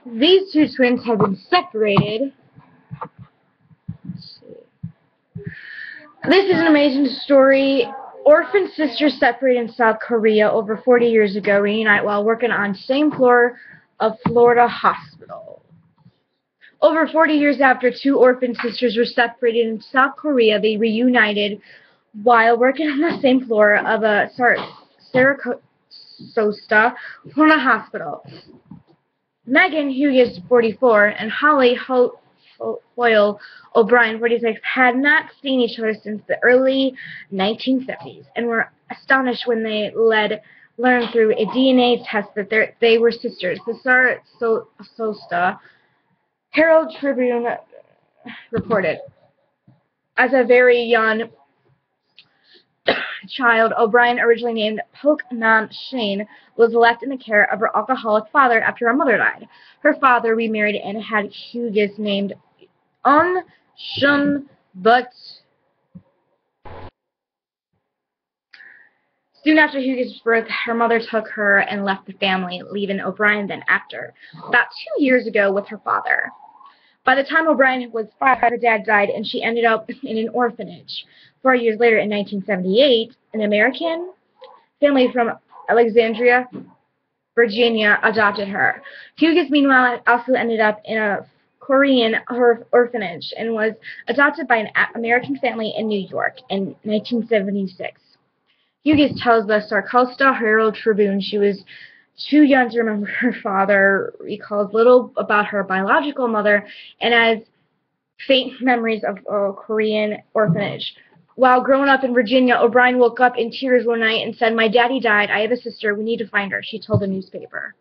These two twins have been separated. Let's see. This is an amazing story. Orphan sisters separated in South Korea over 40 years ago reunite while working on same floor of Florida hospital. Over 40 years after two orphan sisters were separated in South Korea, they reunited while working on the same floor of a Sarasota, Florida hospital. Megan, who is 44, and Holly Hoyle O'Brien, 46, had not seen each other since the early 1950s and were astonished when they learned through a DNA test that they were sisters. The Sarasota Herald Tribune reported. As a very young child, O'Brien, originally named Pokemon Shane, was left in the care of her alcoholic father after her mother died. Her father remarried and had Hughes named Shun, but soon after Hughes' birth, her mother took her and left the family, leaving O'Brien then after. About 2 years ago with her father. By the time O'Brien was 5, her dad died, and she ended up in an orphanage. 4 years later, in 1978, an American family from Alexandria, Virginia, adopted her. Hughes, meanwhile, also ended up in a Korean orphanage and was adopted by an American family in New York in 1976. Hughes tells the Sarasota Herald Tribune she was too young to remember her father, recalls little about her biological mother, and has faint memories of a Korean orphanage. While growing up in Virginia, O'Brien woke up in tears one night and said, "My daddy died. I have a sister. We need to find her," she told the newspaper.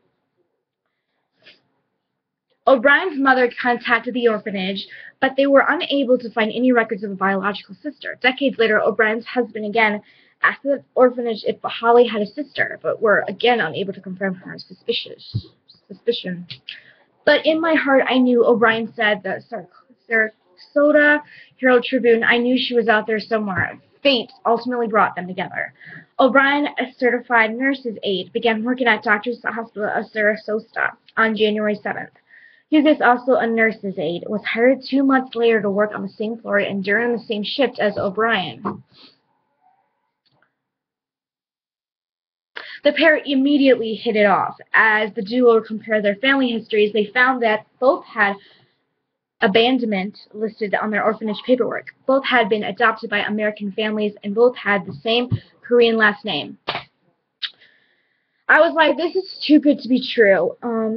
O'Brien's mother contacted the orphanage, but they were unable to find any records of a biological sister. Decades later, O'Brien's husband again asked the orphanage if Holly had a sister, but were again unable to confirm her suspicion. "But in my heart, I knew," O'Brien said, the Sarasota Herald Tribune. "I knew she was out there somewhere." Fate ultimately brought them together. O'Brien, a certified nurse's aide, began working at Doctors Hospital of Sarasota on January 7th. Hughes, also a nurse's aide, was hired 2 months later to work on the same floor and during the same shift as O'Brien. The pair immediately hit it off. As the duo compared their family histories, they found that both had abandonment listed on their orphanage paperwork. Both had been adopted by American families, and both had the same Korean last name. I was like, this is too good to be true.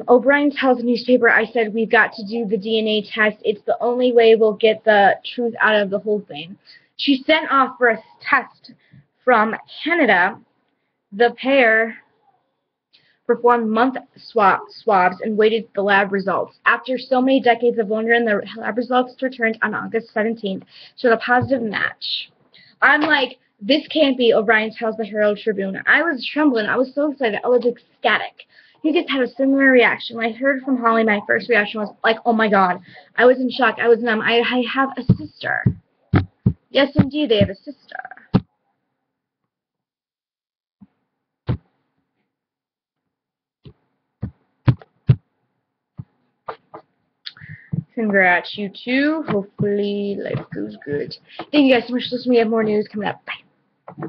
O'Brien tells the newspaper, "I said, we've got to do the DNA test. It's the only way we'll get the truth out of the whole thing." She sent off for a test from Canada. The pair performed month swabs and waited for the lab results. After so many decades of wondering, the lab results returned on August 17th, showed a positive match. I'm like, this can't be, O'Brien tells the Herald Tribune. "I was trembling. I was so excited. I was ecstatic." He just had a similar reaction. When I heard from Holly, my first reaction was like, "Oh my God." I was in shock. I was numb. I have a sister. Yes, indeed, they have a sister. Congrats, you two. Hopefully life goes good. Thank you guys so much for listening. We have more news coming up. Bye.